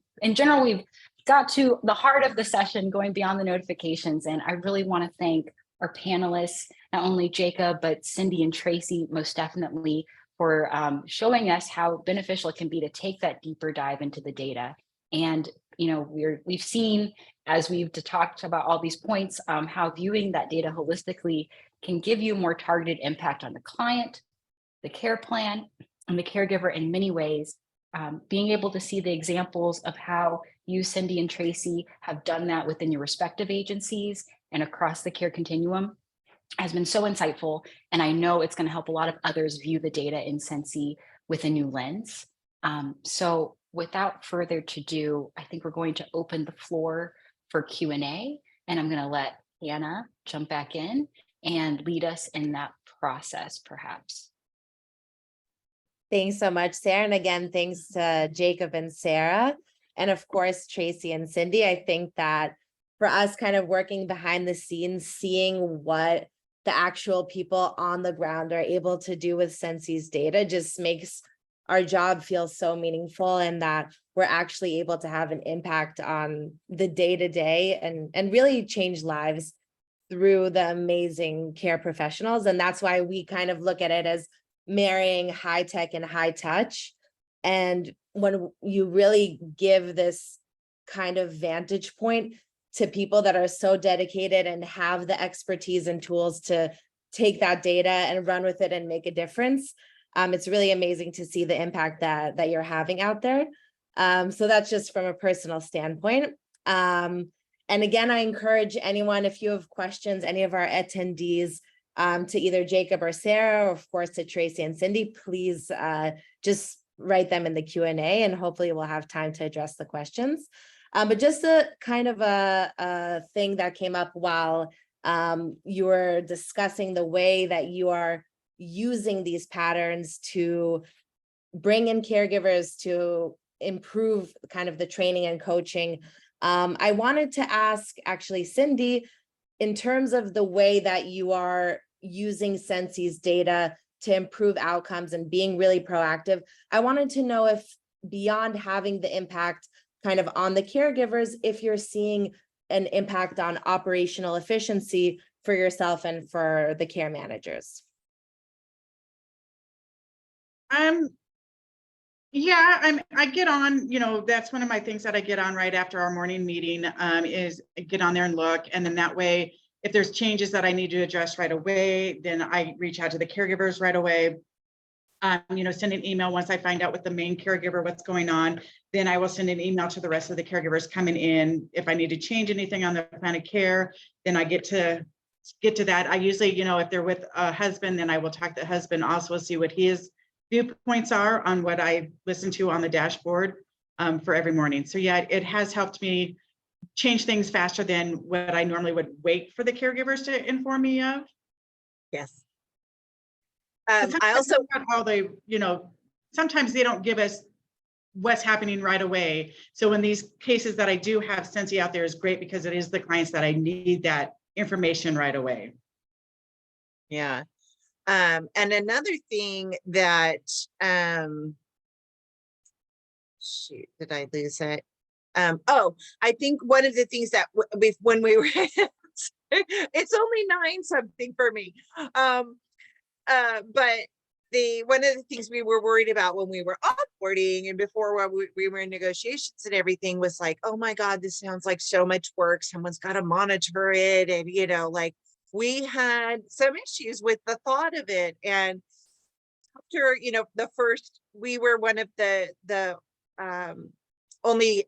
S4: got to the heart of the session, going beyond the notifications. And I really want to thank our panelists, not only Jacob, but Cindy and Tracy, most definitely, for showing us how beneficial it can be to take that deeper dive into the data. And we've seen, as we've talked about all these points, how viewing that data holistically can give you more targeted impact on the client, the care plan, and the caregiver in many ways. Being able to see the examples of how you, Cindy and Tracy, have done that within your respective agencies and across the care continuum has been so insightful. And I know it's going to help a lot of others view the data in Sensi with a new lens. So without further ado, I think we're going to open the floor for Q&A, and I'm going to let Hannah jump back in and lead us in that process, perhaps.
S1: Thanks so much, Sarah. And again, thanks to Jacob and Sarah, and of course, Tracy and Cindy. I think that for us kind of working behind the scenes, seeing what the actual people on the ground are able to do with Sensi's data just makes our job feel so meaningful, and that we're actually able to have an impact on the day-to-day and really change lives through the amazing care professionals. And that's why we kind of look at it as marrying high tech and high touch. And when you really give this kind of vantage point to people that are so dedicated and have the expertise and tools to take that data and run with it and make a difference, it's really amazing to see the impact that you're having out there. So that's just from a personal standpoint. And again, I encourage anyone, if you have questions, any of our attendees, to either Jacob or Sarah, or of course to Tracy and Cindy, please just write them in the Q&A, and hopefully we'll have time to address the questions. But just a kind of a thing that came up while you were discussing the way that you are using these patterns to bring in caregivers to improve kind of the training and coaching. I wanted to ask actually, Cindy, in terms of the way that you are using Sensi's data to improve outcomes and being really proactive, I wanted to know if beyond having the impact kind of on the caregivers, if you're seeing an impact on operational efficiency for yourself and for the care managers?
S5: Yeah, I get on, that's one of my things that I get on right after our morning meeting, is get on there and look. And then that way, if there's changes that I need to address right away, then I reach out to the caregivers right away. Send an email once I find out with the main caregiver what's going on. Then I will send an email to the rest of the caregivers coming in. If I need to change anything on the plan of care, then I get to that. I usually, if they're with a husband, then I will talk to the husband also, see what his viewpoints are on what I listen to on the dashboard for every morning. So yeah, it has helped me change things faster than what I normally would wait for the caregivers to inform me of.
S2: Yes.
S5: I also how they, sometimes they don't give us what's happening right away. So in these cases that I do have Sensi out there is great because it is the clients that I need that information right away.
S2: Yeah. And another thing that, shoot, did I lose it? Oh, I think one of the things that when we were, it's only 9 something for me. But one of the things we were worried about when we were onboarding and before we were in negotiations and everything was like, oh my God, this sounds like so much work. Someone's got to monitor it. And, like we had some issues with the thought of it. And after, we were one of the only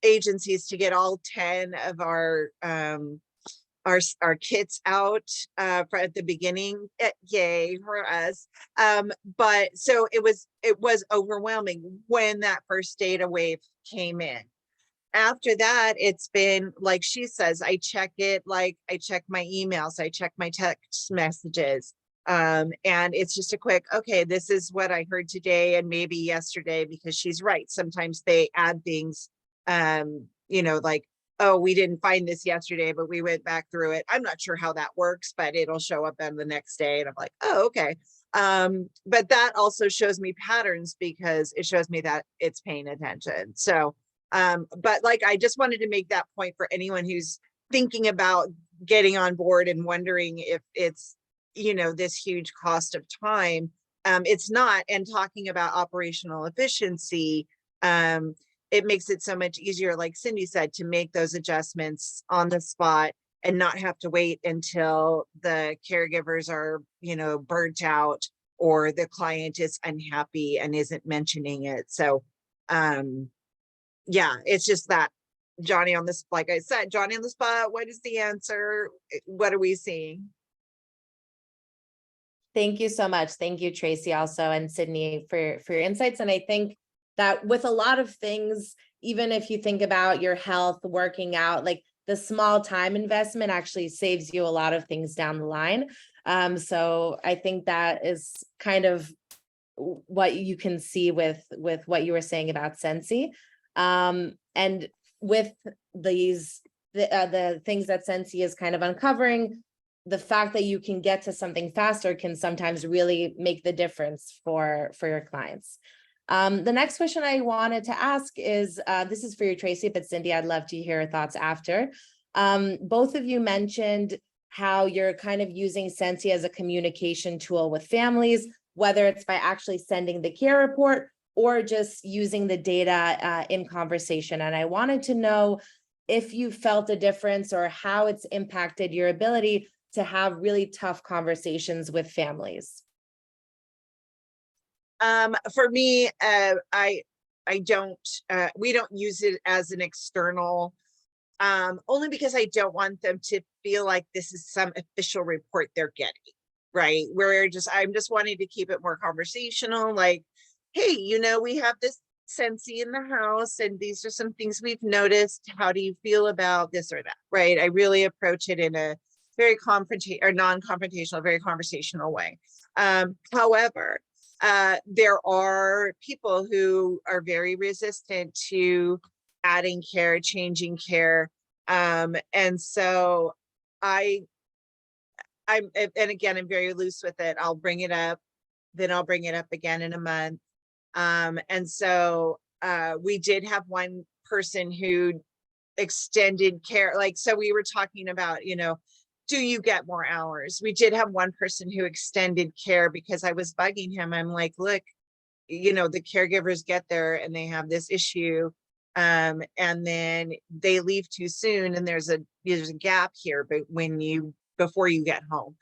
S2: agencies to get all 10 of our kits out at the beginning. Yay for us. But so it was overwhelming when that first data wave came in. After that, it's been like she says, I check it, like I check my emails, I check my text messages. And it's just a quick, okay, this is what I heard today and maybe yesterday, because she's right. Sometimes they add things, like, oh, we didn't find this yesterday, but we went back through it. I'm not sure how that works, but it'll show up on the next day. And I'm like, oh, okay. But that also shows me patterns because it shows me that it's paying attention. So, but like, I just wanted to make that point for anyone who's thinking about getting on board and wondering if it's, this huge cost of time. It's not. And talking about operational efficiency, it makes it so much easier, like Cindy said, to make those adjustments on the spot and not have to wait until the caregivers are, burnt out or the client is unhappy and isn't mentioning it. So, yeah, it's just that Johnny on this, like I said, Johnny on the spot. What is the answer? What are we seeing?
S1: Thank you so much. Thank you, Tracy, also, and Sydney for your insights. And I think that with a lot of things, even if you think about your health, working out, like the small time investment actually saves you a lot of things down the line. So I think that is kind of what you can see with what you were saying about Sensi. And with the things that Sensi is kind of uncovering, the fact that you can get to something faster can sometimes really make the difference for your clients. The next question I wanted to ask is, this is for you, Tracy, but Cindy, I'd love to hear your thoughts after. Both of you mentioned how you're kind of using Sensi as a communication tool with families, whether it's by actually sending the care report or just using the data in conversation. And I wanted to know if you felt a difference or how it's impacted your ability to have really tough conversations with families.
S2: For me, we don't use it as an external, only because I don't want them to feel like this is some official report they're getting, right? I'm just wanting to keep it more conversational, like, hey, we have this Sensi in the house and these are some things we've noticed. How do you feel about this or that, right? I really approach it in a very non-confrontational, very conversational way. However, there are people who are very resistant to adding care, changing care. And so and again, I'm very loose with it. I'll bring it up, then I'll bring it up again in a month. And so we did have one person who extended care. Like, so we were talking about, do you get more hours? We did have one person who extended care because I was bugging him. I'm like, look, the caregivers get there and they have this issue. And then they leave too soon and there's a gap here, but before you get home.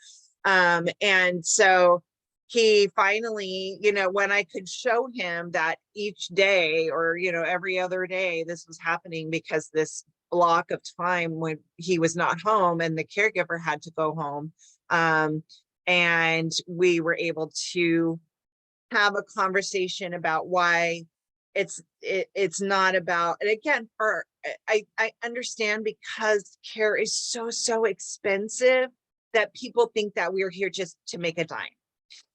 S2: And so he finally, when I could show him that each day or, every other day, this was happening because this block of time when he was not home and the caregiver had to go home. And we were able to have a conversation about why it's not about, and again, I understand because care is so expensive that people think that we're here just to make a dime.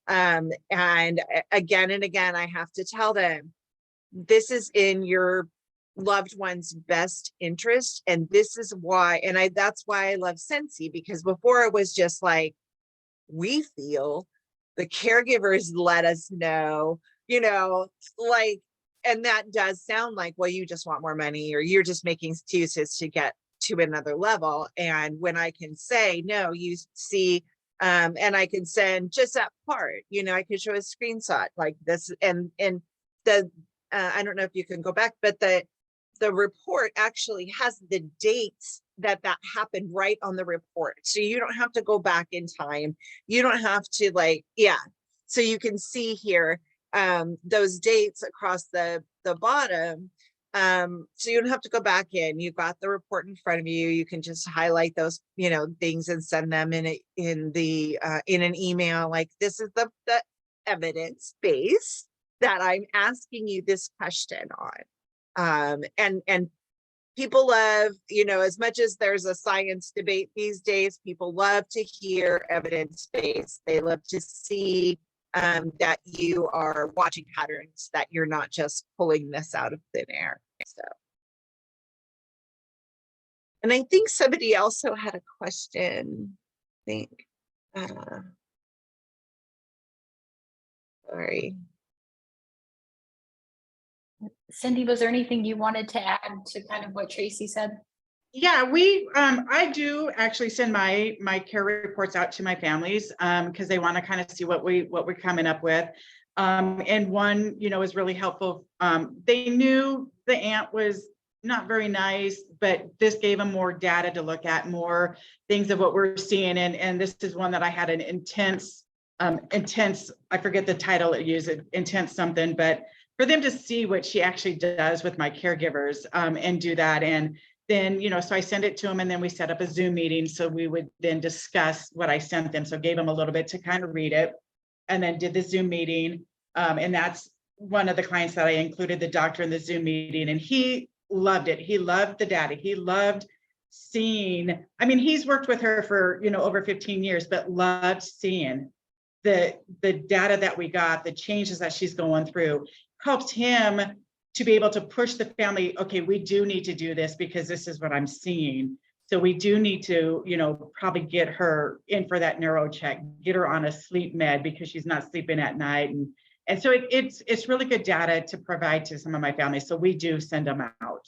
S2: And again and again, I have to tell them, this is in your loved one's best interest. And this is why, that's why I love Sensi, because before it was just like, we feel, the caregivers let us know, like, and that does sound like, well, you just want more money or you're just making excuses to get to another level. And when I can say, no, you see, and I can send just that part, I could show a screenshot like this, and the I don't know if you can go back, but the report actually has the dates that happened right on the report. So you don't have to go back in time. You don't have to so you can see here those dates across the bottom. So you don't have to go back in. You've got the report in front of you. You can just highlight those, things and send them in an email. Like, this is the evidence base that I'm asking you this question on. And people love, as much as there's a science debate these days, people love to hear evidence-based. They love to see that you are watching patterns, that you're not just pulling this out of thin air. So, and I think somebody also had a question. I think, sorry.
S4: Cindy, was there anything you wanted to add to kind of what Tracy said?
S5: Yeah, I do actually send my care reports out to my families because they want to kind of see what we're coming up with. And one, is really helpful. They knew the aunt was not very nice, but this gave them more data to look at, more things of what we're seeing. And this is one that I had an intense, I forget the title it used, intense something, but for them to see what she actually does with my caregivers and do that. And then, so I send it to them and then we set up a Zoom meeting. So we would then discuss what I sent them. So gave them a little bit to kind of read it and then did the Zoom meeting. And that's one of the clients that I included the doctor in the Zoom meeting, and he loved it. He loved the data. He loved seeing, he's worked with her for, over 15 years, but loved seeing the data that we got, the changes that she's going through, helps him to be able to push the family. Okay, we do need to do this because this is what I'm seeing. So we do need to, probably get her in for that neuro check, get her on a sleep med because she's not sleeping at night. And so it's really good data to provide to some of my families. So we do send them out.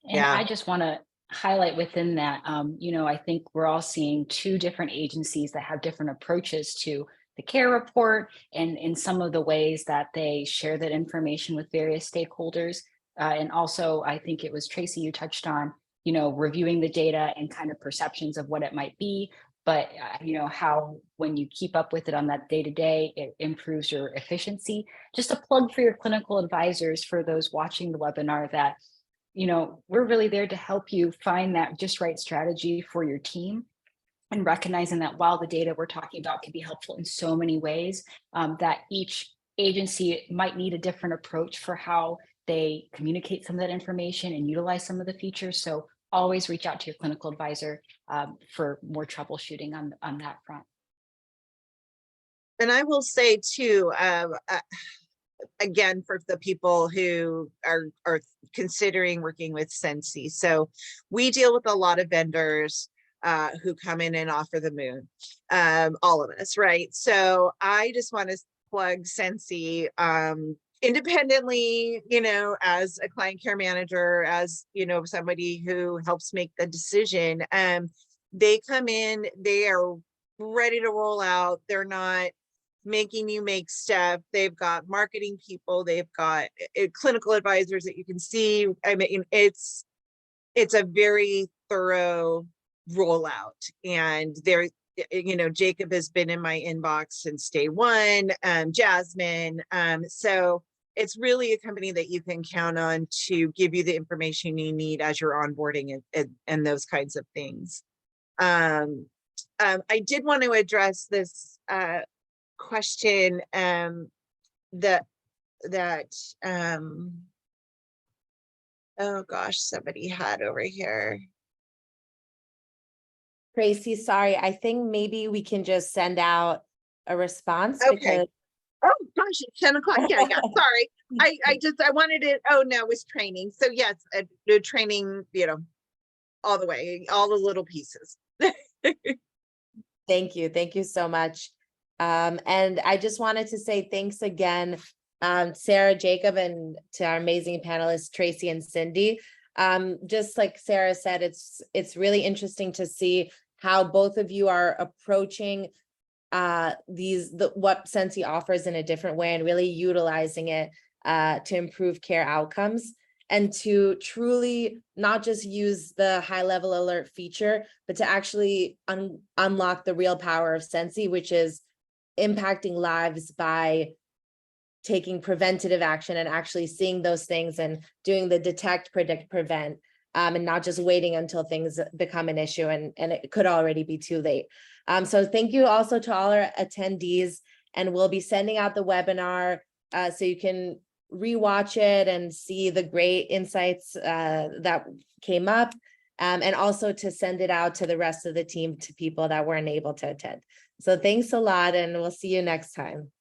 S4: And I just want to highlight within that, I think we're all seeing two different agencies that have different approaches to the care report and in some of the ways that they share that information with various stakeholders. And also, I think it was Tracy, you touched on, reviewing the data and kind of perceptions of what it might be, but how when you keep up with it on that day-to-day, it improves your efficiency. Just a plug for your clinical advisors, for those watching the webinar, that we're really there to help you find that just right strategy for your team, and recognizing that while the data we're talking about can be helpful in so many ways, that each agency might need a different approach for how they communicate some of that information and utilize some of the features. So always reach out to your clinical advisor for more troubleshooting on that front.
S2: And I will say too, again, for the people who are considering working with Sensi. So we deal with a lot of vendors who come in and offer the moon, all of us, right? So I just want to plug Sensi independently, you know, as a client care manager, as, you know, somebody who helps make the decision, they come in, they are ready to roll out. They're not making you make stuff. They've got marketing people, they've got clinical advisors that you can see. I mean, it's a very thorough rollout, and there, you know, Jacob has been in my inbox since day one, Jasmine. So it's really a company that you can count on to give you the information you need as you're onboarding and those kinds of things. I did want to address this question that oh gosh, somebody had over here.
S1: Tracy, sorry, I think maybe we can just send out a response
S2: Okay.
S1: because
S2: Oh gosh, it's 10 o'clock. Yeah, sorry. I wanted it. Oh no, it was training. So yes, the training, you know, all the way, all the little pieces.
S1: thank you so much. And I just wanted to say thanks again, Sarah, Jacob, and to our amazing panelists, Tracy and Cindy. Just like Sarah said, it's really interesting to see how both of you are approaching what Sensi offers in a different way and really utilizing it to improve care outcomes and to truly not just use the high level alert feature, but to actually unlock the real power of Sensi, which is impacting lives by taking preventative action and actually seeing those things and doing the detect, predict, prevent, and not just waiting until things become an issue and it could already be too late. So thank you also to all our attendees, and we'll be sending out the webinar so you can rewatch it and see the great insights that came up, and also to send it out to the rest of the team, to people that weren't able to attend. So thanks a lot, and we'll see you next time.